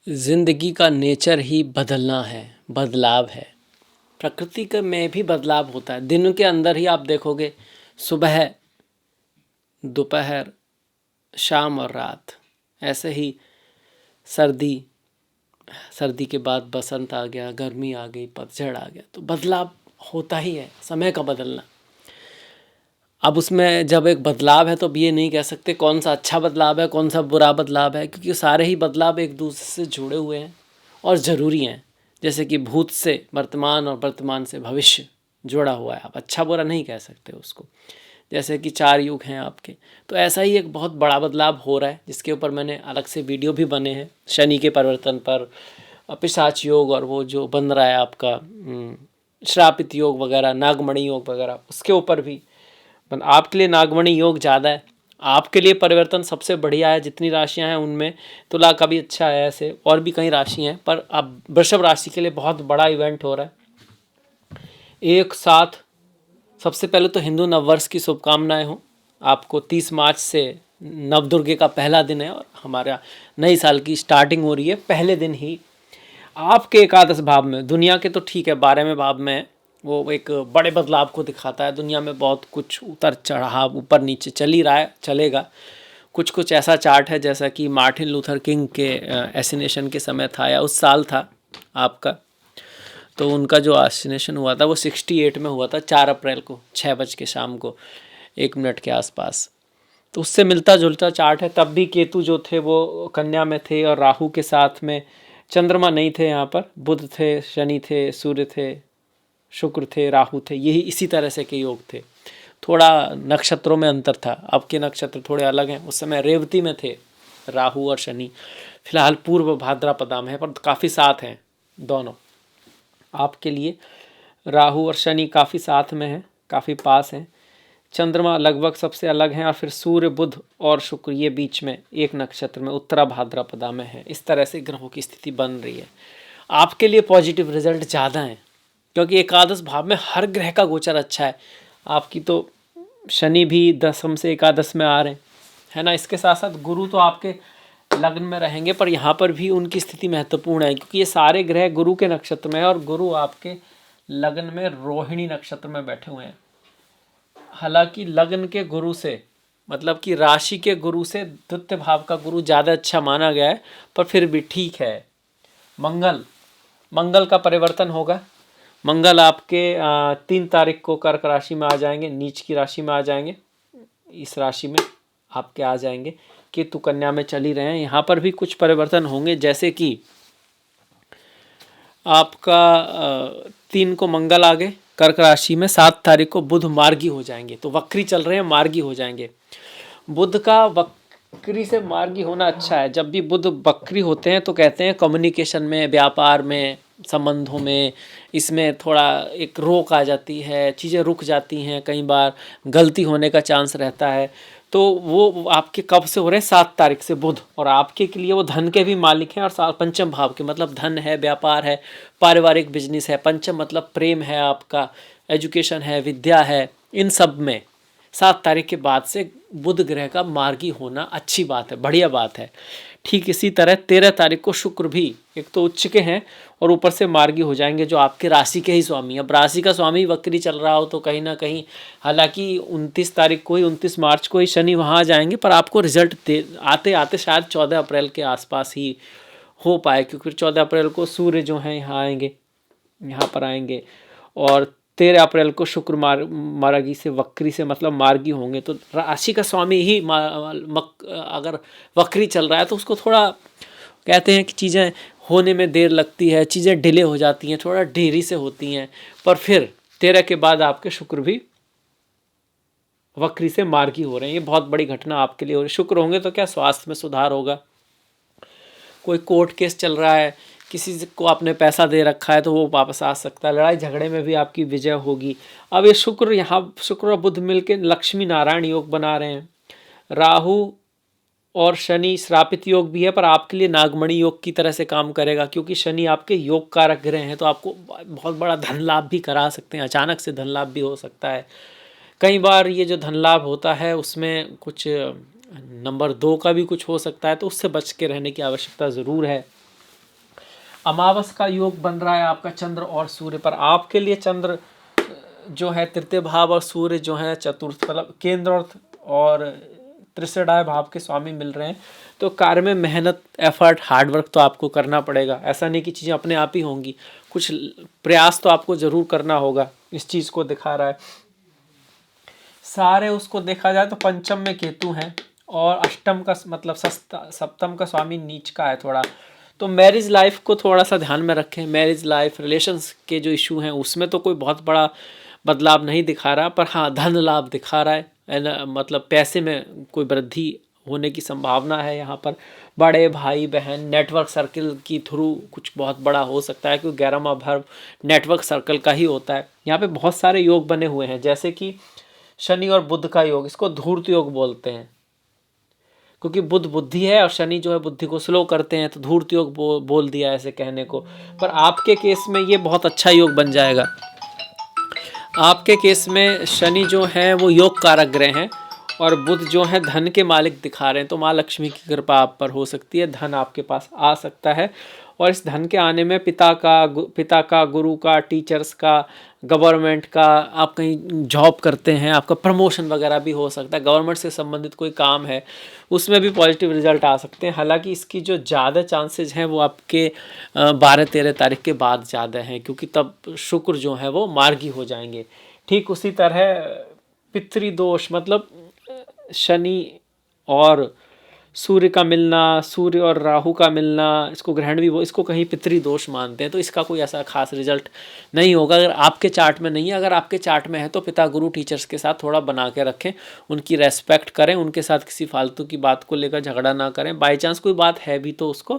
जिंदगी का नेचर ही बदलना है, बदलाव है। प्रकृति के में भी बदलाव होता है। दिनों के अंदर ही आप देखोगे, सुबह, दोपहर, शाम और रात। ऐसे ही सर्दी, सर्दी के बाद बसंत आ गया, गर्मी आ गई, पतझड़ आ गया। तो बदलाव होता ही है, समय का बदलना। अब उसमें जब एक बदलाव है तो अब ये नहीं कह सकते कौन सा अच्छा बदलाव है, कौन सा बुरा बदलाव है, क्योंकि सारे ही बदलाव एक दूसरे से जुड़े हुए हैं और ज़रूरी हैं। जैसे कि भूत से वर्तमान और वर्तमान से भविष्य जुड़ा हुआ है। आप अच्छा बुरा नहीं कह सकते उसको। जैसे कि 4 युग हैं आपके, तो ऐसा ही एक बहुत बड़ा बदलाव हो रहा है, जिसके ऊपर मैंने अलग से वीडियो भी बने हैं। शनि के परिवर्तन पर, पिशाच योग, और वो जो बन रहा है आपका श्रापित योग वगैरह, नागमणि योग वगैरह, उसके ऊपर भी। आपके लिए नागमणि योग ज़्यादा है, आपके लिए परिवर्तन सबसे बढ़िया है। जितनी राशियां हैं उनमें तुला का भी अच्छा है, ऐसे और भी कई राशि हैं, पर अब वृषभ राशि के लिए बहुत बड़ा इवेंट हो रहा है एक साथ। सबसे पहले तो हिंदू नववर्ष की शुभकामनाएं हो आपको। 30 मार्च से नवदुर्गे का पहला दिन है और हमारा नई साल की स्टार्टिंग हो रही है पहले दिन ही। आपके एकादश भाव में, दुनिया के तो ठीक है 12वें भाव में, वो एक बड़े बदलाव को दिखाता है। दुनिया में बहुत कुछ उतर चढ़ाव, ऊपर नीचे चल ही रहा है, चलेगा। कुछ कुछ ऐसा चार्ट है जैसा कि मार्टिन लूथर किंग के एसिनेशन के समय था या उस साल था आपका, तो उनका जो एसिनेशन हुआ था वो 68 में हुआ था, 4 अप्रैल को 6 बज के शाम को 1 मिनट के आसपास। तो उससे मिलता जुलता चार्ट है। तब भी केतु जो थे वो कन्या में थे और राहु के साथ में, चंद्रमा नहीं थे यहाँ पर, बुध थे, शनि थे, सूर्य थे, शुक्र थे, राहु थे। यही इसी तरह से के योग थे। थोड़ा नक्षत्रों में अंतर था, अब के नक्षत्र थोड़े अलग हैं। उस समय रेवती में थे राहु और शनि। फिलहाल पूर्व भाद्रपदा में है, पर काफ़ी साथ हैं दोनों। आपके लिए राहु और शनि काफ़ी साथ में हैं, काफ़ी पास हैं। चंद्रमा लगभग सबसे अलग हैं, और फिर सूर्य, बुध और शुक्र ये बीच में एक नक्षत्र में उत्तरा भाद्रपदा में है। इस तरह से ग्रहों की स्थिति बन रही है। आपके लिए पॉजिटिव रिजल्ट ज़्यादा हैं, क्योंकि एकादश भाव में हर ग्रह का गोचर अच्छा है। आपकी तो शनि भी दसम से एकादश में आ रहे हैं, है ना। इसके साथ साथ गुरु तो आपके लग्न में रहेंगे, पर यहाँ पर भी उनकी स्थिति महत्वपूर्ण है, क्योंकि ये सारे ग्रह गुरु के नक्षत्र में है और गुरु आपके लग्न में रोहिणी नक्षत्र में बैठे हुए हैं। हालांकि लग्न के गुरु से, मतलब कि राशि के गुरु से द्वितीय भाव का गुरु ज़्यादा अच्छा माना गया है, पर फिर भी ठीक है। मंगल का परिवर्तन होगा। मंगल आपके 3 तारीख को कर्क राशि में आ जाएंगे, नीच की राशि में आ जाएंगे। इस राशि में आपके आ जाएंगे। केतु कन्या में चल ही रहे हैं, यहाँ पर भी कुछ परिवर्तन होंगे। जैसे कि आपका 3 को मंगल आ गए कर्क राशि में, 7 तारीख को बुध मार्गी हो जाएंगे। तो वक्री चल रहे हैं, मार्गी हो जाएंगे। बुध का वक्री से मार्गी होना अच्छा है। जब भी बुध वक्री होते हैं तो कहते हैं कम्युनिकेशन में, व्यापार में, संबंधों में, इसमें थोड़ा एक रोक आ जाती है, चीज़ें रुक जाती हैं, कई बार गलती होने का चांस रहता है। तो वो आपके कब से हो रहे हैं? 7 तारीख से बुध। और आपके के लिए वो धन के भी मालिक हैं और पंचम भाव के, मतलब धन है, व्यापार है, पारिवारिक बिजनेस है। पंचम मतलब प्रेम है, आपका एजुकेशन है, विद्या है। इन सब में 7 तारीख के बाद से बुध ग्रह का मार्गी होना अच्छी बात है, बढ़िया बात है। ठीक इसी तरह 13 तारीख को शुक्र भी, एक तो उच्च के हैं और ऊपर से मार्गी हो जाएंगे, जो आपके राशि के ही स्वामी। अब राशि का स्वामी वक्री चल रहा हो तो कहीं ना कहीं, हालांकि 29 तारीख को ही, 29 मार्च को ही शनि वहाँ आ जाएंगे, पर आपको रिजल्ट आते आते शायद 14 अप्रैल के आसपास ही हो पाए, क्योंकि 14 अप्रैल को सूर्य जो हैं यहाँ आएंगे, यहाँ पर आएंगे। और 13 अप्रैल को शुक्र मार्गी से, वक्री से मतलब मार्गी होंगे। तो राशि का स्वामी ही अगर वक्री चल रहा है तो उसको थोड़ा कहते हैं कि चीज़ें होने में देर लगती है, चीज़ें डिले हो जाती हैं, थोड़ा देरी से होती हैं। पर फिर 13 के बाद आपके शुक्र भी वक्री से मार्गी हो रहे हैं। ये बहुत बड़ी घटना आपके लिए हो रही है। शुक्र होंगे तो क्या, स्वास्थ्य में सुधार होगा। कोई कोर्ट केस चल रहा है, किसी को आपने पैसा दे रखा है तो वो वापस आ सकता है। लड़ाई झगड़े में भी आपकी विजय होगी। अब ये शुक्र, यहाँ शुक्र और बुध मिलकर लक्ष्मी नारायण योग बना रहे हैं। राहु और शनि श्रापित योग भी है, पर आपके लिए नागमणि योग की तरह से काम करेगा, क्योंकि शनि आपके योग कारक ग्रह हैं। तो आपको बहुत बड़ा धन लाभ भी करा सकते हैं, अचानक से धन लाभ भी हो सकता है। कई बार ये जो धन लाभ होता है उसमें कुछ नंबर 2 का भी कुछ हो सकता है, तो उससे बच के रहने की आवश्यकता ज़रूर है। अमावस का योग बन रहा है आपका चंद्र और सूर्य पर। आपके लिए चंद्र जो है तृतीय भाव और सूर्य जो है चतुर्थ, मतलब केंद्र और त्रिशेढ़ाय भाव के स्वामी मिल रहे हैं। तो कार्य में मेहनत, एफर्ट, हार्डवर्क तो आपको करना पड़ेगा। ऐसा नहीं कि चीज़ें अपने आप ही होंगी, कुछ प्रयास तो आपको जरूर करना होगा। इस चीज़ को दिखा रहा है। सारे उसको देखा जाए तो पंचम में केतु है और अष्टम का मतलब सप्तम का स्वामी नीच का है थोड़ा। तो मैरिज लाइफ को थोड़ा सा ध्यान में रखें। मैरिज लाइफ, रिलेशंस के जो इशू हैं उसमें तो कोई बहुत बड़ा बदलाव नहीं दिखा रहा, पर हाँ धन लाभ दिखा रहा है मतलब पैसे में कोई वृद्धि होने की संभावना है। यहाँ पर बड़े भाई बहन, नेटवर्क सर्कल की थ्रू कुछ बहुत बड़ा हो सकता है, क्योंकि 11वां भाव नेटवर्क सर्कल का ही होता है। यहाँ पे बहुत सारे योग बने हुए हैं, जैसे कि शनि और बुध का योग, इसको धूर्त योग बोलते हैं, क्योंकि बुध बुद्धि है और शनि जो है बुद्धि को स्लो करते हैं, तो धूर्त योग बोल दिया ऐसे कहने को। पर आपके केस में ये बहुत अच्छा योग बन जाएगा। आपके केस में शनि जो है वो योग कारक ग्रह हैं और बुध जो है धन के मालिक दिखा रहे हैं। तो माँ लक्ष्मी की कृपा आप पर हो सकती है, धन आपके पास आ सकता है। और इस धन के आने में पिता का, गुरु का, टीचर्स का, गवर्नमेंट का, आप कहीं जॉब करते हैं, आपका प्रमोशन वगैरह भी हो सकता है। गवर्नमेंट से संबंधित कोई काम है उसमें भी पॉजिटिव रिजल्ट आ सकते हैं। हालांकि इसकी जो ज़्यादा चांसेज हैं वो आपके 12-13 तारीख के बाद ज़्यादा हैं, क्योंकि तब शुक्र जो है वो मार्गी हो जाएंगे। ठीक उसी तरह पितृदोष, मतलब शनि और सूर्य का मिलना, सूर्य और राहु का मिलना, इसको ग्रहण भी वो, इसको कहीं पितृदोष मानते हैं। तो इसका कोई ऐसा खास रिजल्ट नहीं होगा अगर आपके चार्ट में नहीं है। अगर आपके चार्ट में है तो पिता, गुरु, टीचर्स के साथ थोड़ा बना के रखें, उनकी रेस्पेक्ट करें, उनके साथ किसी फालतू की बात को लेकर झगड़ा ना करें। बाई चांस कोई बात है भी तो उसको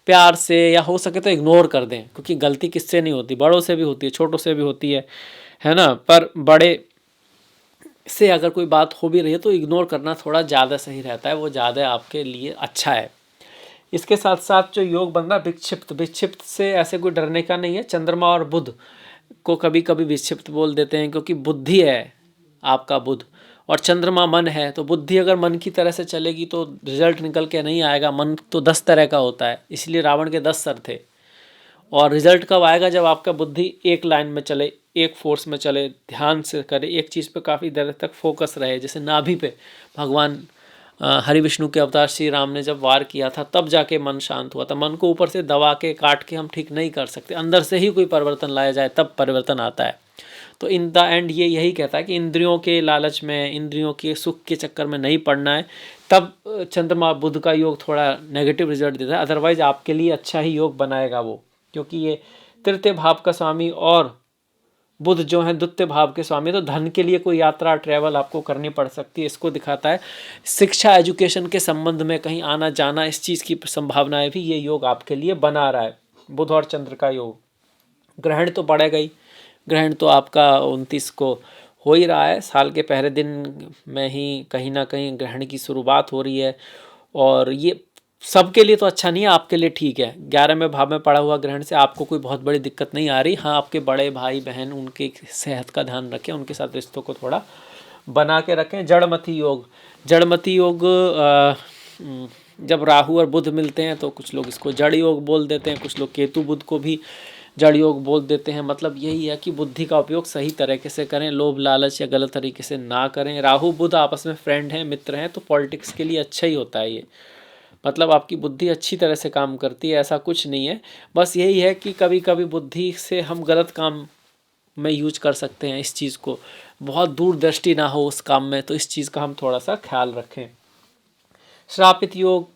प्यार से या हो सके तो इग्नोर कर दें, क्योंकि गलती किससे नहीं होती, बड़ों से भी होती है, छोटों से भी होती है ना। पर बड़े से अगर कोई बात हो भी रही है तो इग्नोर करना थोड़ा ज़्यादा सही रहता है, वो ज़्यादा आपके लिए अच्छा है। इसके साथ साथ जो योग बन रहा है विक्षिप्त, विक्षिप्त से ऐसे कोई डरने का नहीं है। चंद्रमा और बुध को कभी कभी विक्षिप्त बोल देते हैं, क्योंकि बुद्धि है आपका बुध और चंद्रमा मन है। तो बुद्धि अगर मन की तरह से चलेगी तो रिजल्ट निकल के नहीं आएगा। मन तो 10 तरह का होता है, इसलिए रावण के 10 सर थे। और रिजल्ट कब आएगा? जब आपका बुद्धि एक लाइन में चले, एक फोर्स में चले, ध्यान से करे, एक चीज़ पे काफ़ी देर तक फोकस रहे। जैसे नाभि पे भगवान हरि विष्णु के अवतार श्री राम ने जब वार किया था तब जाके मन शांत हुआ था। मन को ऊपर से दबा के काट के हम ठीक नहीं कर सकते, अंदर से ही कोई परिवर्तन लाया जाए तब परिवर्तन आता है। तो इन द एंड ये यही कहता है कि इंद्रियों के लालच में, इंद्रियों के सुख के चक्कर में नहीं पड़ना है। तब चंद्रमा बुध का योग थोड़ा नेगेटिव रिजल्ट देता है, अदरवाइज आपके लिए अच्छा ही योग बनाएगा वो, क्योंकि ये तृतीय भाव का स्वामी और बुध जो है द्वितीय भाव के स्वामी। तो धन के लिए कोई यात्रा, ट्रैवल आपको करनी पड़ सकती है, इसको दिखाता है। शिक्षा, एजुकेशन के संबंध में कहीं आना जाना, इस चीज़ की संभावनाएं भी ये योग आपके लिए बना रहा है, बुध और चंद्र का योग। ग्रहण तो पड़ेगा ही, ग्रहण तो आपका 29 को हो ही रहा है। साल के पहले दिन में ही कहीं ना कहीं ग्रहण की शुरुआत हो रही है, और ये सबके लिए तो अच्छा नहीं है, आपके लिए ठीक है। 11वें भाव में पड़ा हुआ ग्रहण से आपको कोई बहुत बड़ी दिक्कत नहीं आ रही। हाँ, आपके बड़े भाई बहन, उनके सेहत का ध्यान रखें, उनके साथ रिश्तों को थोड़ा बना के रखें। जड़मती योग, जड़मती योग जब राहु और बुध मिलते हैं तो कुछ लोग इसको जड़ योग बोल देते हैं, कुछ लोग केतु बुध को भी जड़ योग बोल देते हैं। मतलब यही है कि बुद्धि का उपयोग सही तरीके से करें, लोभ लालच या गलत तरीके से ना करें। राहु बुध आपस में फ्रेंड हैं, मित्र हैं, तो पॉलिटिक्स के लिए अच्छा ही होता है ये। मतलब आपकी बुद्धि अच्छी तरह से काम करती है, ऐसा कुछ नहीं है। बस यही है कि कभी कभी बुद्धि से हम गलत काम में यूज कर सकते हैं इस चीज़ को, बहुत दूरदृष्टि ना हो उस काम में, तो इस चीज़ का हम थोड़ा सा ख्याल रखें। श्रापित योग,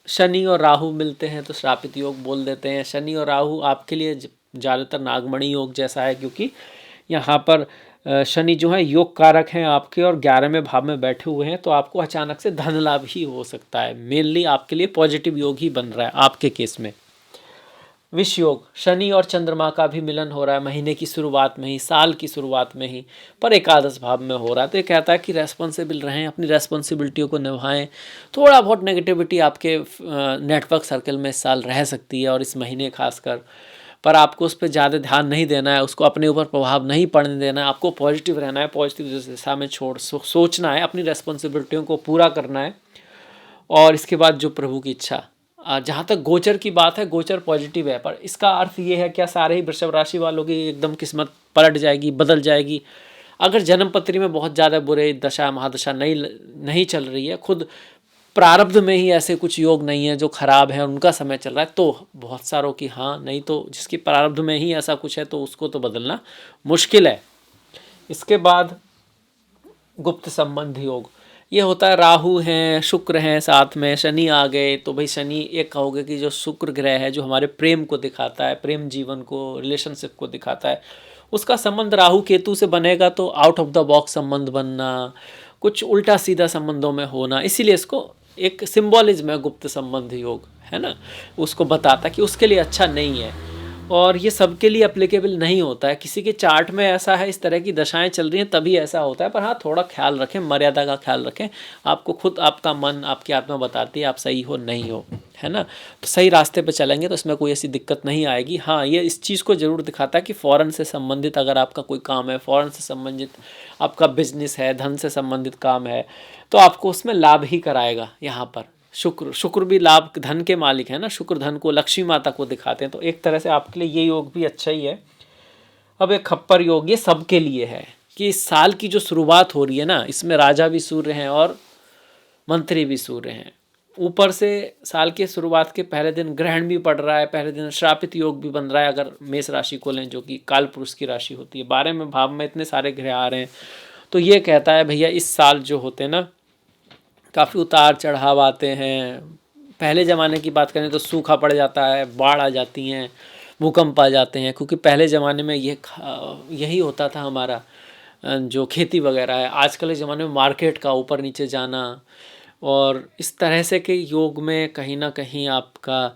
शनि और राहु मिलते हैं तो श्रापित योग बोल देते हैं। शनि और राहु आपके लिए ज़्यादातर नागमणि योग जैसा है, क्योंकि यहाँ पर शनि जो है योग कारक हैं आपके और 11वें भाव में बैठे हुए हैं, तो आपको अचानक से धन लाभ ही हो सकता है। मेनली आपके लिए पॉजिटिव योग ही बन रहा है आपके केस में। विष योग, शनि और चंद्रमा का भी मिलन हो रहा है महीने की शुरुआत में ही, साल की शुरुआत में ही, पर एकादश भाव में हो रहा है। तो ये कहता है कि रेस्पॉन्सिबल रहें, अपनी रेस्पॉन्सिबिलिटियों को निभाएं। थोड़ा बहुत नेगेटिविटी आपके नेटवर्क सर्कल में इस साल रह सकती है और इस महीने खासकर, पर आपको उस पर ज़्यादा ध्यान नहीं देना है, उसको अपने ऊपर प्रभाव नहीं पड़ने देना है। आपको पॉजिटिव रहना है, पॉजिटिव दिशा में सोचना है, अपनी रेस्पॉन्सिबिलिटियों को पूरा करना है। और इसके बाद जो प्रभु की इच्छा, जहाँ तक गोचर की बात है, गोचर पॉजिटिव है, पर इसका अर्थ ये है क्या सारे ही वृषभ राशि वालों की एकदम किस्मत पलट जाएगी, बदल जाएगी? अगर जन्म पत्री में बहुत ज़्यादा बुरे दशा महादशा नहीं चल रही है, खुद प्रारब्ध में ही ऐसे कुछ योग नहीं है जो खराब है, उनका समय चल रहा है, तो बहुत सारों की हाँ, नहीं तो जिसकी प्रारब्ध में ही ऐसा कुछ है तो उसको तो बदलना मुश्किल है। इसके बाद गुप्त संबंध योग, ये होता है राहु हैं, शुक्र हैं, साथ में शनि आ गए, तो भाई शनि एक कहोगे कि जो शुक्र ग्रह है जो हमारे प्रेम को दिखाता है, प्रेम जीवन को, रिलेशनशिप को दिखाता है, उसका संबंध राहु केतु से बनेगा तो आउट ऑफ द बॉक्स संबंध बनना, कुछ उल्टा सीधा संबंधों में होना, इसीलिए इसको एक सिंबॉलिज्म है गुप्त संबंध योग, है ना, उसको बताता कि उसके लिए अच्छा नहीं है। और ये सबके लिए अप्लीकेबल नहीं होता है, किसी के चार्ट में ऐसा है, इस तरह की दशाएं चल रही हैं तभी ऐसा होता है, पर हाँ थोड़ा ख्याल रखें, मर्यादा का ख्याल रखें, आपको खुद आपका मन आपकी आत्मा बताती है आप सही हो नहीं हो, है ना, तो सही रास्ते पे चलेंगे तो इसमें कोई ऐसी दिक्कत नहीं आएगी। हाँ ये इस चीज़ को ज़रूर दिखाता है कि फ़ॉरेन से संबंधित अगर आपका कोई काम है, फ़ॉरेन से संबंधित आपका बिजनेस है, धन से संबंधित काम है, तो आपको उसमें लाभ ही कराएगा। यहाँ पर शुक्र भी लाभ, धन के मालिक है ना, शुक्र धन को, लक्ष्मी माता को दिखाते हैं, तो एक तरह से आपके लिए ये योग भी अच्छा ही है। अब एक खप्पर योग, ये सबके लिए है कि इस साल की जो शुरुआत हो रही है ना, इसमें राजा भी सूर्य हैं और मंत्री भी सूर्य हैं। ऊपर से साल के शुरुआत के पहले दिन ग्रहण भी पड़ रहा है, पहले दिन श्रापित योग भी बन रहा है अगर मेष राशि को लें, जो कि काल पुरुष की राशि होती है। 12वें भाव में इतने सारे ग्रह आ रहे हैं, तो ये कहता है भैया इस साल जो होते हैं ना, काफ़ी उतार चढ़ाव आते हैं। पहले ज़माने की बात करें तो सूखा पड़ जाता है, बाढ़ आ जाती हैं, भूकंप आ जाते हैं, क्योंकि पहले ज़माने में यही होता था हमारा जो खेती वगैरह है। आजकल के ज़माने में मार्केट का ऊपर नीचे जाना, और इस तरह से के योग में कहीं ना कहीं आपका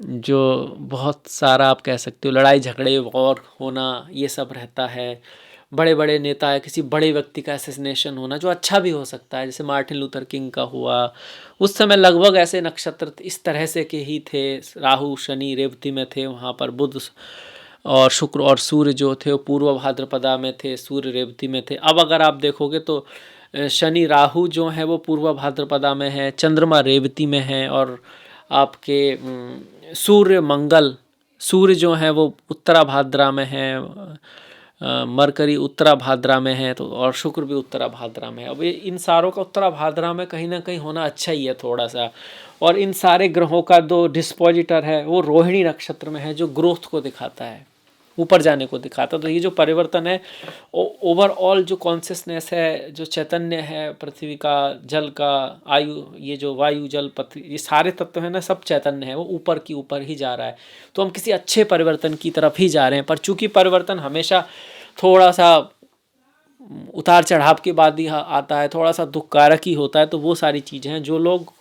जो बहुत सारा आप कह सकते हो लड़ाई झगड़े और होना, ये सब रहता है। बड़े बड़े नेता है, किसी बड़े व्यक्ति का असैसिनेशन होना, जो अच्छा भी हो सकता है, जैसे मार्टिन लूथर किंग का हुआ। उस समय लगभग ऐसे नक्षत्र इस तरह से के ही थे, राहु शनि रेवती में थे, वहाँ पर बुध और शुक्र और सूर्य जो थे वो पूर्व भाद्रपदा में थे, सूर्य रेवती में थे। अब अगर आप देखोगे तो शनि राहु जो है वो पूर्व भाद्रपदा में है, चंद्रमा रेवती में है, और आपके सूर्य मंगल, सूर्य जो है वो उत्तरा भाद्रा में है, मरकरी उत्तरा भाद्रा में है, तो और शुक्र भी उत्तरा भाद्रा में है। अब ये इन सारों का उत्तरा भाद्रा में कहीं ना कहीं होना अच्छा ही है थोड़ा सा। और इन सारे ग्रहों का जो डिस्पोजिटर है वो रोहिणी नक्षत्र में है, जो ग्रोथ को दिखाता है, ऊपर जाने को दिखाता है। तो ये जो परिवर्तन है, ओवरऑल जो कॉन्शियसनेस है, जो चैतन्य है पृथ्वी का, जल का, आयु, ये जो वायु जल पृथ्वी, ये सारे तत्व है ना, सब चैतन्य है, वो ऊपर की ऊपर ही जा रहा है। तो हम किसी अच्छे परिवर्तन की तरफ ही जा रहे हैं। पर चूंकि परिवर्तन हमेशा थोड़ा सा उतार चढ़ाव के बाद ही आता है, थोड़ा सा दुखकारक ही होता है, तो वो सारी चीज़ें हैं। जो लोग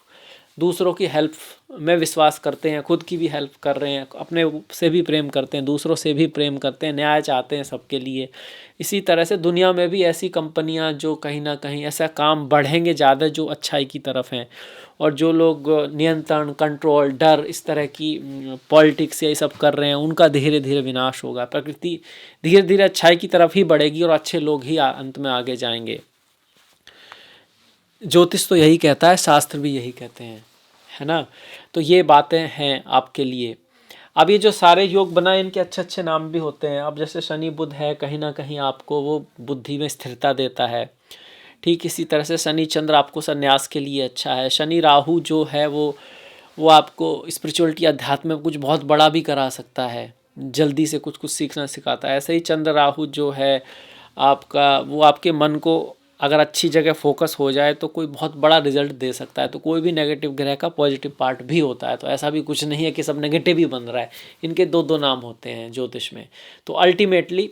दूसरों की हेल्प में विश्वास करते हैं, खुद की भी हेल्प कर रहे हैं, अपने से भी प्रेम करते हैं, दूसरों से भी प्रेम करते हैं, न्याय चाहते हैं सबके लिए, इसी तरह से दुनिया में भी ऐसी कंपनियां जो कहीं ना कहीं ऐसा काम बढ़ेंगे ज़्यादा जो अच्छाई की तरफ हैं। और जो लोग नियंत्रण, कंट्रोल, डर, इस तरह की पॉलिटिक्स ये सब कर रहे हैं, उनका धीरे धीरे विनाश होगा। प्रकृति धीरे धीरे अच्छाई की तरफ ही बढ़ेगी और अच्छे लोग ही अंत में आगे जाएंगे। ज्योतिष तो यही कहता है, शास्त्र भी यही कहते हैं, है ना। तो ये बातें हैं आपके लिए। अब ये जो सारे योग बनाए, इनके अच्छे अच्छे नाम भी होते हैं। अब जैसे शनि बुध है, कहीं ना कहीं आपको वो बुद्धि में स्थिरता देता है। ठीक इसी तरह से शनि चंद्र आपको संन्यास के लिए अच्छा है। शनि राहु जो है वो आपको स्पिरिचुअलिटी, अध्यात्म में कुछ बहुत बड़ा भी करा सकता है, जल्दी से कुछ कुछ सीखना सिखाता है। ऐसे ही चंद्र राहु जो है आपका, वो आपके मन को अगर अच्छी जगह फोकस हो जाए तो कोई बहुत बड़ा रिजल्ट दे सकता है। तो कोई भी नेगेटिव ग्रह का पॉजिटिव पार्ट भी होता है, तो ऐसा भी कुछ नहीं है कि सब नेगेटिव ही बन रहा है। इनके दो दो नाम होते हैं ज्योतिष में। तो अल्टीमेटली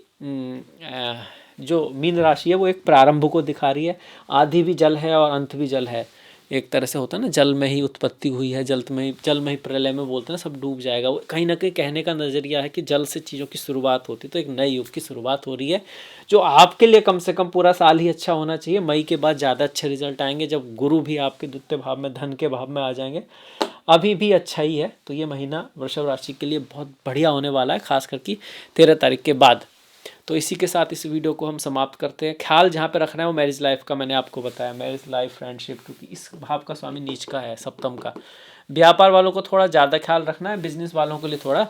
जो मीन राशि है वो एक प्रारंभ को दिखा रही है। आदि भी जल है और अंत भी जल है। एक तरह से होता है ना, जल में ही उत्पत्ति हुई है, जल में ही प्रलय में बोलते हैं ना, सब डूब जाएगा। वो कहीं ना कहीं कहने का नज़रिया है कि जल से चीज़ों की शुरुआत होती है। तो एक नए युग की शुरुआत हो रही है, जो आपके लिए कम से कम पूरा साल ही अच्छा होना चाहिए। मई के बाद ज़्यादा अच्छे रिजल्ट आएंगे, जब गुरु भी आपके द्वितीय भाव में, धन के भाव में आ जाएंगे। अभी भी अच्छा ही है। तो ये महीना वृषभ राशि के लिए बहुत बढ़िया होने वाला है, खास करके 13 तारीख के बाद। तो इसी के साथ इस वीडियो को हम समाप्त करते हैं। ख्याल जहाँ पे रखना है वो मैरिज लाइफ का मैंने आपको बताया, मैरिज लाइफ, फ्रेंडशिप, क्योंकि इस भाव का स्वामी नीच का है, सप्तम का। व्यापार वालों को थोड़ा ज़्यादा ख्याल रखना है, बिजनेस वालों के लिए थोड़ा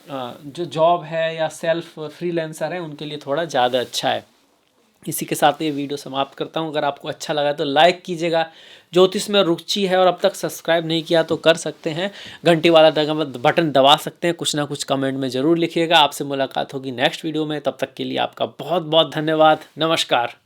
जो जॉब है या सेल्फ फ्रीलांसर है उनके लिए थोड़ा ज़्यादा अच्छा है। इसी के साथ ये वीडियो समाप्त करता हूँ। अगर आपको अच्छा लगा तो लाइक कीजिएगा। ज्योतिष में रुचि है और अब तक सब्सक्राइब नहीं किया तो कर सकते हैं, घंटी वाला बटन दबा सकते हैं। कुछ ना कुछ कमेंट में ज़रूर लिखिएगा। आपसे मुलाकात होगी नेक्स्ट वीडियो में, तब तक के लिए आपका बहुत बहुत धन्यवाद। नमस्कार।